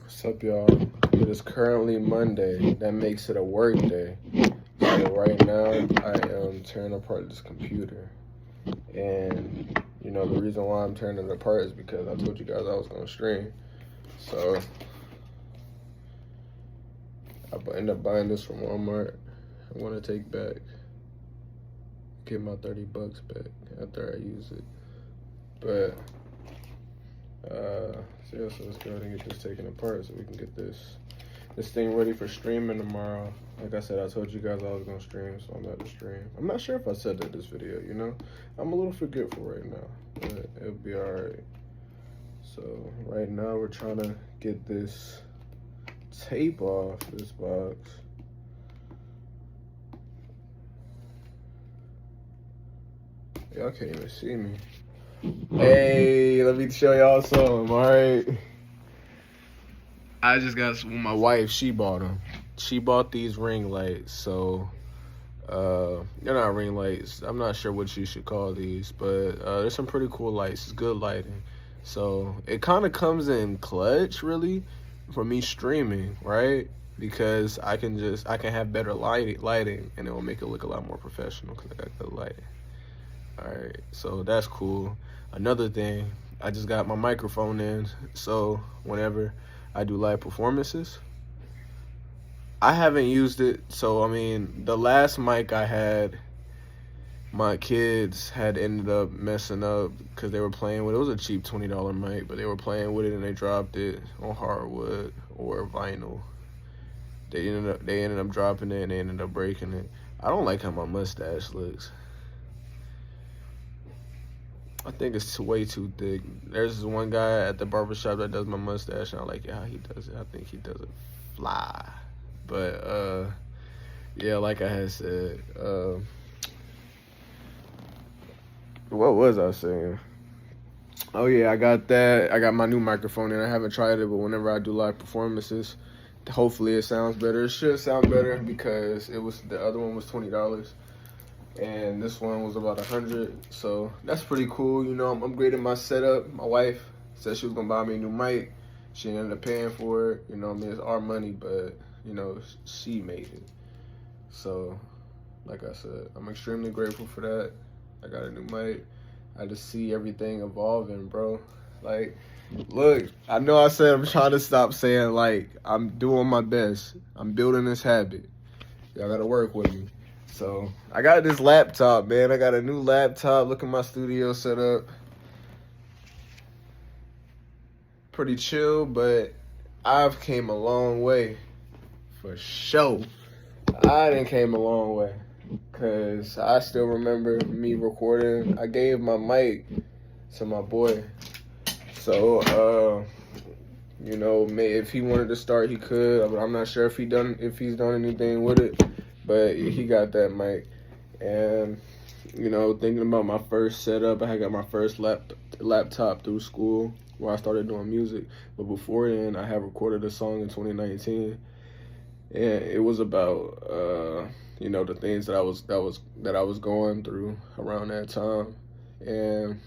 What's up, y'all? It is currently Monday. That makes it a work day. So right now, I am tearing apart this computer. And, the reason why I'm tearing it apart is because I told you guys I was going to stream. So, I ended up buying this from Walmart. I want to take back, get my $30 back after I use it. But, so let's go ahead and get this taken apart so we can get this thing ready for streaming tomorrow. Like I said, I told you guys I was gonna stream, so I'm about to stream. I'm not sure if I said that this video, I'm a little forgetful right now, but it'll be alright. So right now we're trying to get this tape off this box. Y'all can't even see me. Hey, let me show y'all something, alright? I just got my wife, she bought them. She bought these ring lights, so they're not ring lights. I'm not sure what you should call these, but there's some pretty cool lights. It's good lighting. So it kind of comes in clutch, really, for me streaming, right? Because I can have better lighting, and it will make it look a lot more professional because I got good lighting. All right, so that's cool. Another thing, I just got my microphone in, so whenever I do live performances, I haven't used it. So, the last mic I had, my kids had ended up messing up because they were playing with it. It was a cheap $20 mic, but they were playing with it and they dropped it on hardwood or vinyl. They ended up dropping it and they ended up breaking it. I don't like how my mustache looks. I think it's way too thick. There's this one guy at the barbershop that does my mustache, and I like how he does it. I think he does it fly. But, yeah, like I had said, what was I saying? Oh, yeah, I got that. I got my new microphone, and I haven't tried it, but whenever I do live performances, hopefully it sounds better. It should sound better because the other one was $20. And this one was about 100, so that's pretty cool. I'm upgrading my setup. My wife said she was gonna buy me a new mic. She ended up paying for it. It's our money, but she made it. So, like I said, I'm extremely grateful for that. I got a new mic. I just see everything evolving, bro. Like, look, I know I said I'm trying to stop saying like I'm doing my best. I'm building this habit. Y'all gotta work with me. So, I got this laptop, man. I got a new laptop. Look at my studio setup. Pretty chill, but I've came a long way. For sure. I done came a long way. Because I still remember me recording. I gave my mic to my boy. So, if he wanted to start, he could. But I'm not sure if he's done anything with it. But he got that mic. And, thinking about my first setup, I had got my first laptop through school where I started doing music. But before then, I had recorded a song in 2019. And it was about, the things that I was going through around that time. And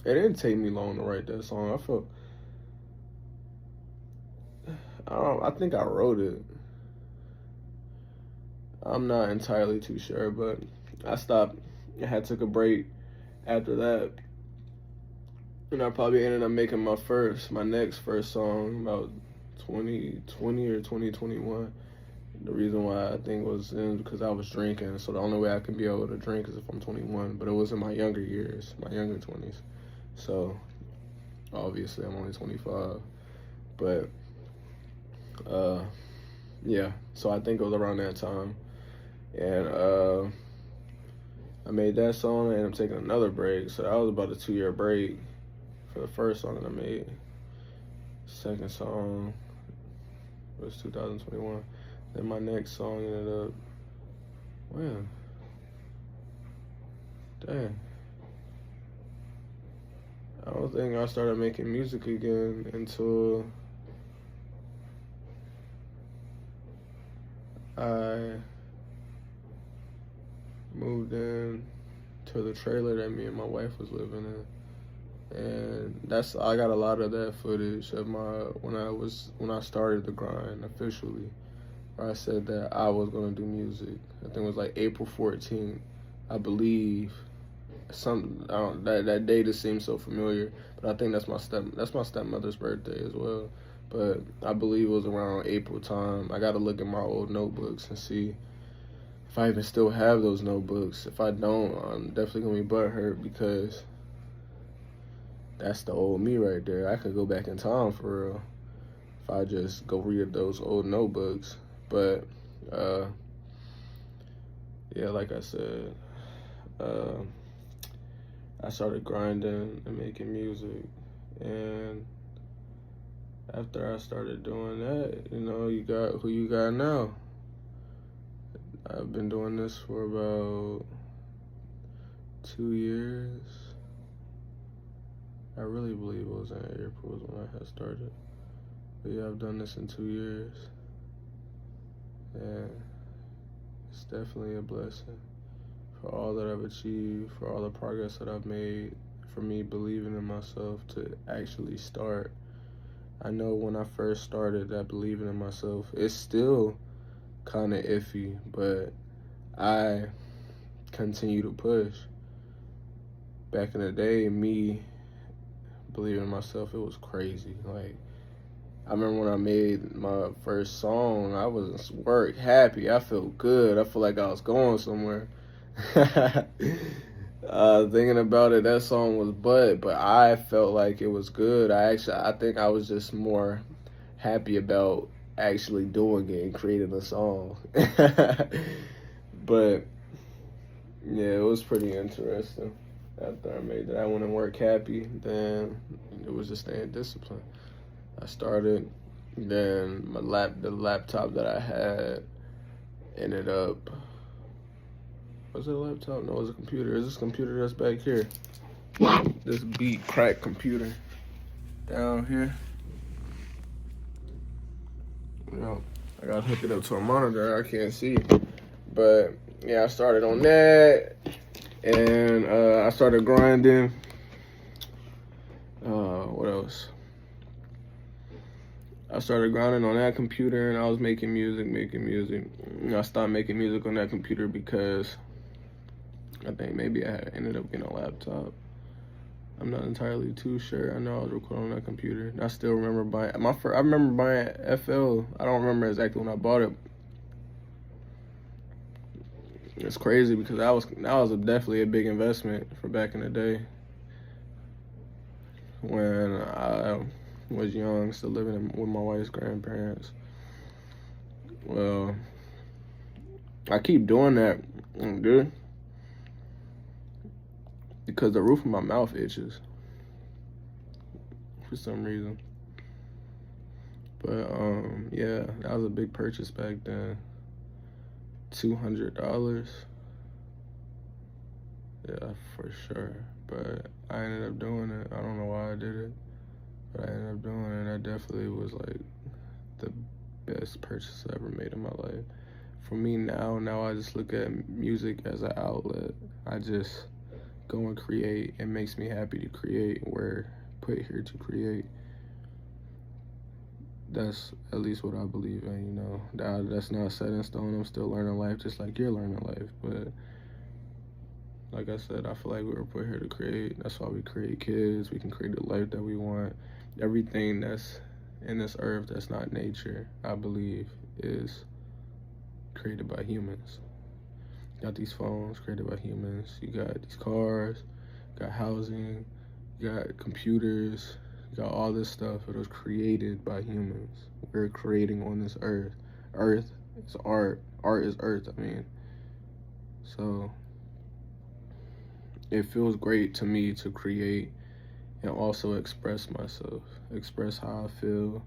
it didn't take me long to write that song. I think I wrote it. I'm not entirely too sure, but I stopped. I took a break after that. And I probably ended up making my next first song about 2020 or 2021. The reason why I think was because I was drinking. So the only way I can be able to drink is if I'm 21. But it was in my younger years, my younger 20s. So obviously I'm only 25. But yeah. So I think it was around that time. And I made that song and I'm taking another break. So that was about a 2-year break for the first song that I made. Second song was 2021. Then my next song ended up, when? Dang. I don't think I started making music again until I moved in to the trailer that me and my wife was living in. And I got a lot of that footage of when I started the grind officially. Where I said that I was gonna do music. I think it was like April 14th, I believe. That date just seems so familiar, but I think that's my stepmother's birthday as well. But I believe it was around April time. I gotta look at my old notebooks and see if I even still have those notebooks. If I don't, I'm definitely gonna be butthurt because that's the old me right there. I could go back in time for real if I just go read those old notebooks. But yeah, like I said, I started grinding and making music, and after I started doing that, you got who you got now. I've been doing this for about 2 years. I really believe it was in April when I had started. But yeah, I've done this in 2 years. And it's definitely a blessing for all that I've achieved, for all the progress that I've made, for me believing in myself to actually start. I know when I first started, that believing in myself, it's still kind of iffy, but I continue to push. Back in the day, me believing in myself, it was crazy. Like, I remember when I made my first song, I was happy. I felt good. I felt like I was going somewhere. Thinking about it, that song was but I felt like it was good. I think I was just more happy about actually doing it and creating a song. But yeah, it was pretty interesting. After I made that, I went and work happy. Then it was just staying disciplined. I started. Then the laptop that I had ended up. Was it a laptop? No, it was a computer. Is this computer that's back here? This beat crack computer down here. I gotta hook it up to a monitor. I can't see. But yeah, I started on that, and I started grinding. What else? I started grinding on that computer, and I was making music. I stopped making music on that computer because I think maybe I ended up getting a laptop. I'm not entirely too sure. I know I was recording on that computer. And I still remember buying I remember buying FL. I don't remember exactly when I bought it. It's crazy because that was definitely a big investment for back in the day when I was young, still living with my wife's grandparents. Well, I keep doing that, dude, because the roof of my mouth itches for some reason. But yeah, that was a big purchase back then. $200. Yeah, for sure. But I ended up doing it. I don't know why I did it, but I ended up doing it. And that definitely was like the best purchase I ever made in my life. For me now I just look at music as an outlet. I just go and create. It makes me happy to create. We're put here to create. That's at least what I believe in, That's not set in stone. I'm still learning life just like you're learning life. But like I said, I feel like we were put here to create. That's why we create kids. We can create the life that we want. Everything that's in this earth that's not nature, I believe, is created by humans. You got these phones created by humans. You got these cars, you got housing, you got computers, you got all this stuff. It was created by humans. We're creating on this earth. Earth is art. Art is earth, So it feels great to me to create and also express myself, express how I feel,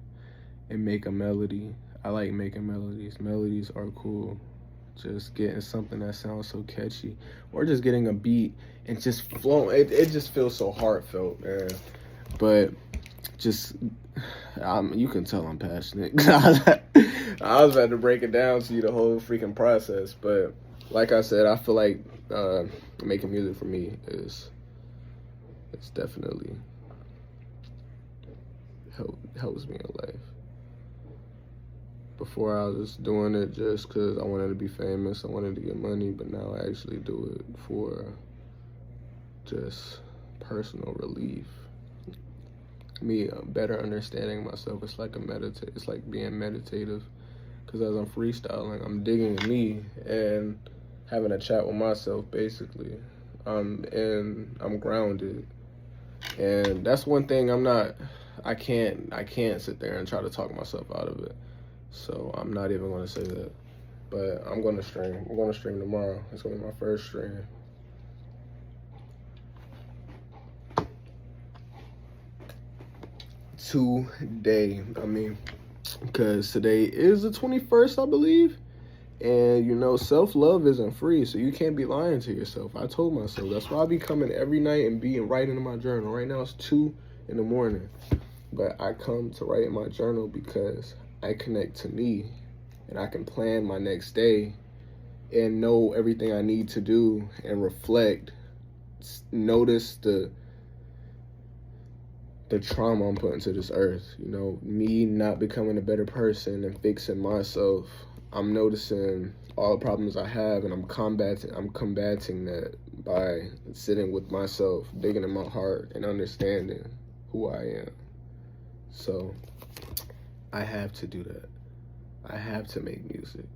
and make a melody. I like making melodies. Melodies are cool. Just getting something that sounds so catchy, or just getting a beat and just flowing. It just feels so heartfelt, man. But just, you can tell I'm passionate. I was about to break it down to you, the whole freaking process. But like I said, I feel like making music for me it's definitely helps me in life. Before I was doing it just because I wanted to be famous, I wanted to get money, but now I actually do it for just personal relief. Me better understanding myself. It's like it's like being meditative, because as I'm freestyling, I'm digging at me and having a chat with myself. Basically, I'm grounded, and that's one thing I can't sit there and try to talk myself out of it. So I'm not even going to say that. But I'm going to stream. I'm going to stream tomorrow. It's going to be my first stream. Today, because today is the 21st, I believe. And, you know, self-love isn't free, so you can't be lying to yourself. I told myself. That's why I be coming every night and writing in my journal. Right now it's 2 in the morning. But I come to write in my journal because I connect to me, and I can plan my next day and know everything I need to do and reflect, notice the trauma I'm putting to this earth. You know, me not becoming a better person and fixing myself. I'm noticing all the problems I have, and I'm combating that by sitting with myself, digging in my heart, and understanding who I am. So I have to do that. I have to make music.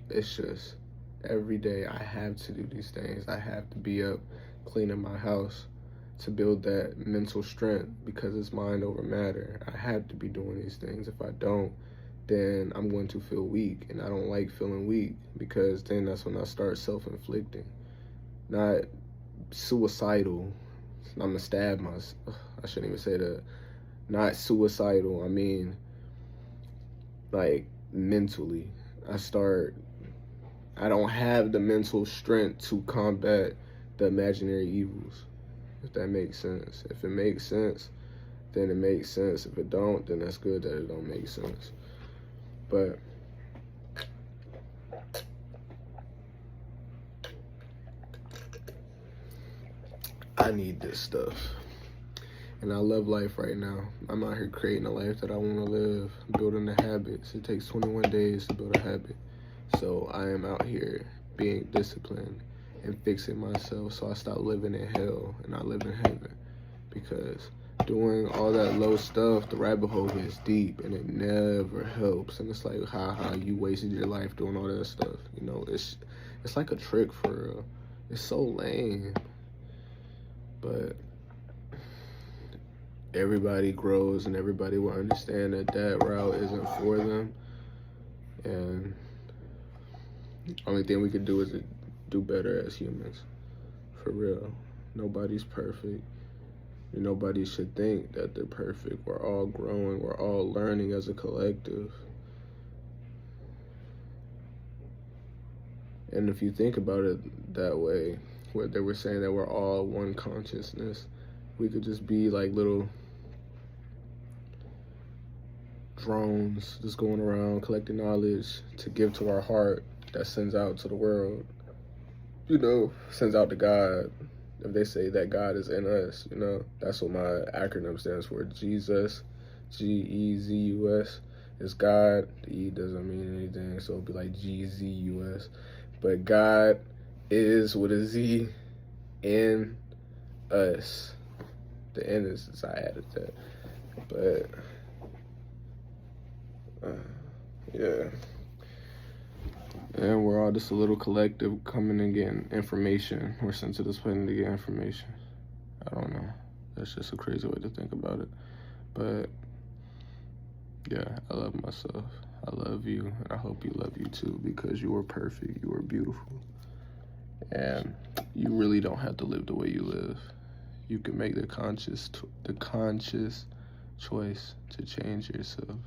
It's just every day I have to do these things. I have to be up cleaning my house to build that mental strength, because it's mind over matter. I have to be doing these things. If I don't, then I'm going to feel weak, and I don't like feeling weak, because then that's when I start self-inflicting. Not suicidal. I'm gonna stab myself. I shouldn't even say that. Not suicidal. I mean, like, mentally. I don't have the mental strength to combat the imaginary evils, if that makes sense. If it makes sense, then it makes sense. If it don't, then that's good that it don't make sense. But I need this stuff. And I love life right now. I'm out here creating a life that I want to live, building the habits. It takes 21 days to build a habit. So I am out here being disciplined and fixing myself, so I stop living in hell and I live in heaven. Because doing all that low stuff, the rabbit hole gets deep and it never helps. And it's like, you wasted your life doing all that stuff. You know, it's like a trick for real. It's so lame. But everybody grows, and everybody will understand that route isn't for them. And the only thing we could do is do better as humans. For real. Nobody's perfect. And nobody should think that they're perfect. We're all growing. We're all learning as a collective. And if you think about it that way, where they were saying that we're all one consciousness, we could just be like little drones just going around collecting knowledge to give to our heart that sends out to the world. You know, sends out to God. If they say that God is in us, you know, that's what my acronym stands for. Jesus, G-E-Z-U-S is God. The E doesn't mean anything, so it'll be like G-Z-U-S. But God is with a Z in us. The N is I added that. But yeah. And we're all just a little collective coming and getting information. We're sent to this planet to get information. I don't know. That's just a crazy way to think about it. But yeah, I love myself. I love you, and I hope you love you too, because you are perfect. You are beautiful. And you really don't have to live the way you live. You can make the conscious choice to change yourself.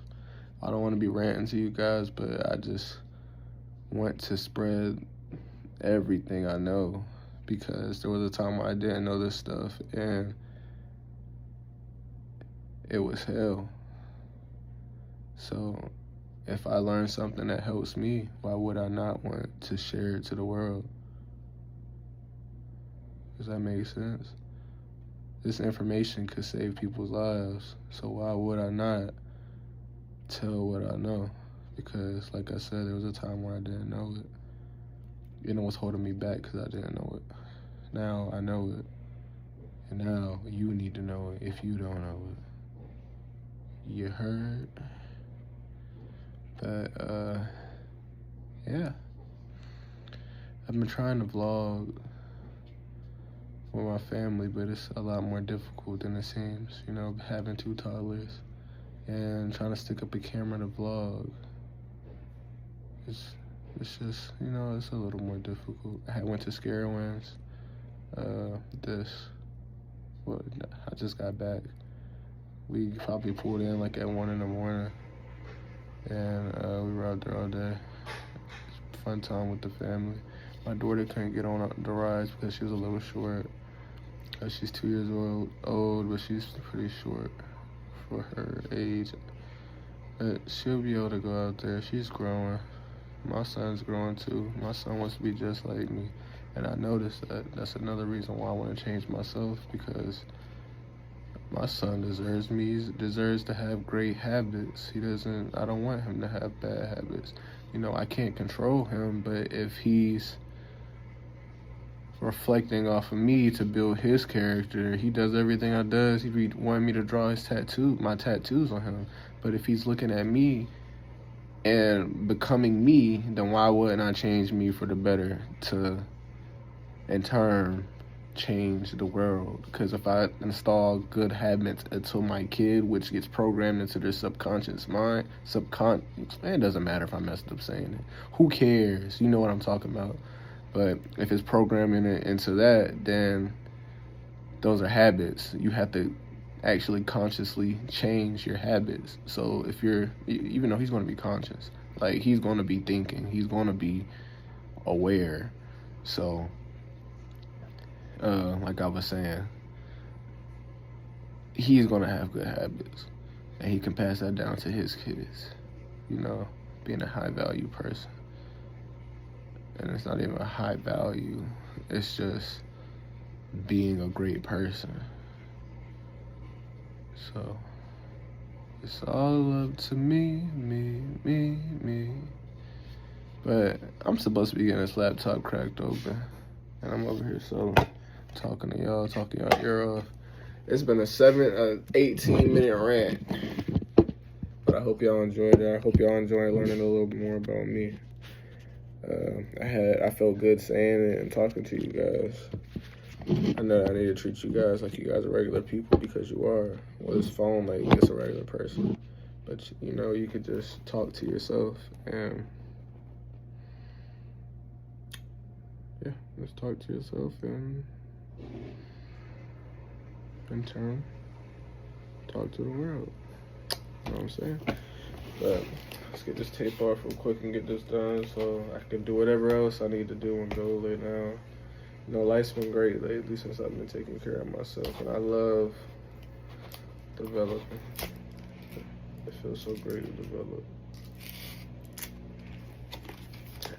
I don't want to be ranting to you guys, but I just want to spread everything I know, because there was a time when I didn't know this stuff and it was hell. So if I learn something that helps me, why would I not want to share it to the world? Does that make sense? this information could save people's lives. So why would I not tell what I know? Because, like I said, there was a time when I didn't know it. You know what's holding me back because I didn't know it. Now I know it. And now you need to know it if you don't know it. You heard? But, yeah. I've been trying to vlog with my family, but it's a lot more difficult than it seems. You know, having 2 toddlers and trying to stick up a camera to vlog. It's just, you know, it's a little more difficult. I went to Scarowinds. I just got back. We probably pulled in like at 1 in the morning, and we were out there all day. Fun time with the family. My daughter couldn't get on the rides because she was a little short. She's 2 years old, but she's pretty short for her age. But she'll be able to go out there. She's growing. My son's growing too. My son wants to be just like me. And I noticed that. That's another reason why I want to change myself, because my son deserves me. He deserves to have great habits. I don't want him to have bad habits. You know, I can't control him, but if he's reflecting off of me to build his character, he does everything I does. He wanted me to draw my tattoos on him. But if he's looking at me and becoming me, then why wouldn't I change me for the better to, in turn, change the world? Because if I install good habits into my kid, which gets programmed into their subconscious mind, it doesn't matter if I messed up saying it. Who cares? You know what I'm talking about. But if it's programming it into that, then those are habits. You have to actually consciously change your habits. So if even though he's going to be conscious, like he's going to be thinking, he's going to be aware. So, like I was saying, he's going to have good habits, and he can pass that down to his kids, you know, being a high value person. And it's not even a high value, it's just being a great person. So, it's all up to me. But I'm supposed to be getting this laptop cracked open, and I'm over here talking to y'all ear off. It's been a 18-minute rant, but I hope y'all enjoyed it. I hope y'all enjoyed learning a little bit more about me. I felt good saying it and talking to you guys. I know I need to treat you guys like you guys are regular people, because you are. Well, this phone like it's a regular person, but you know, you could just talk to yourself and just talk to yourself, and in turn talk to the world. You know what I'm saying? But let's get this tape off real quick and get this done so I can do whatever else I need to do and go lay down. You know, life's been great lately since I've been taking care of myself, and I love developing. It feels so great to develop.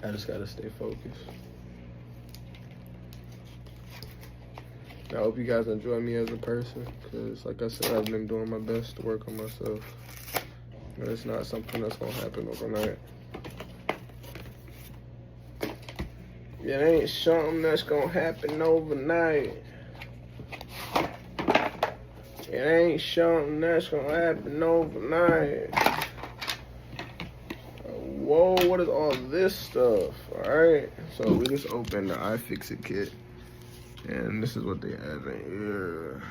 I just gotta stay focused. I hope you guys enjoy me as a person, because like I said, I've been doing my best to work on myself. But it's not something that's gonna happen overnight. It ain't something that's gonna happen overnight. It ain't something that's gonna happen overnight. Whoa, what is all this stuff? Alright, so we just opened the iFixit kit, and this is what they have in here.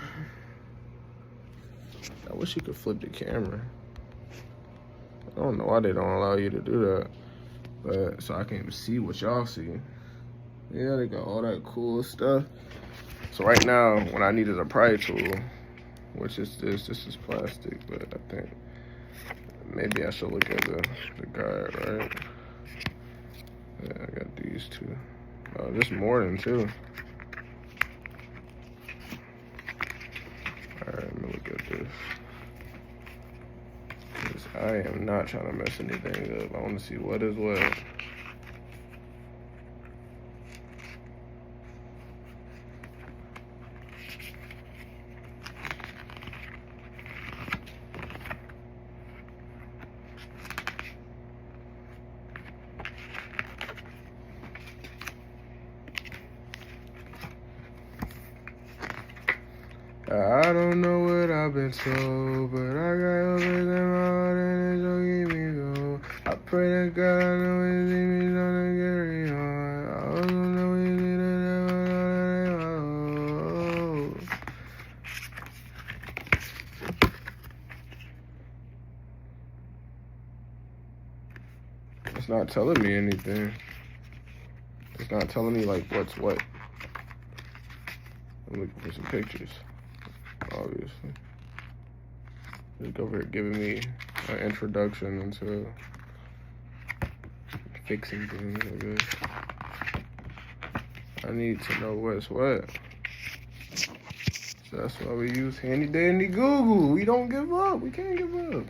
I wish you could flip the camera. I don't know why they don't allow you to do that, but so I can even see what y'all see. Yeah, they got all that cool stuff. So right now, what I need is a pry tool, which is this. This is plastic, but I think maybe I should look at the guide, right? Yeah, I got these two. Oh, there's more than two. All right, let me look at this. I am not trying to mess anything up. I want to see what is what. and soul, but I got others in my heart and it's gonna keep me going. I pray to God I know He see me trying to carry on. I also know He see the devil. It's not telling me anything. It's not telling me like what's what. I'm looking for some pictures, obviously. Just over here giving me an introduction into fixing things, I guess. I need to know what's what. So that's why we use handy dandy Google. We don't give up. We can't give up.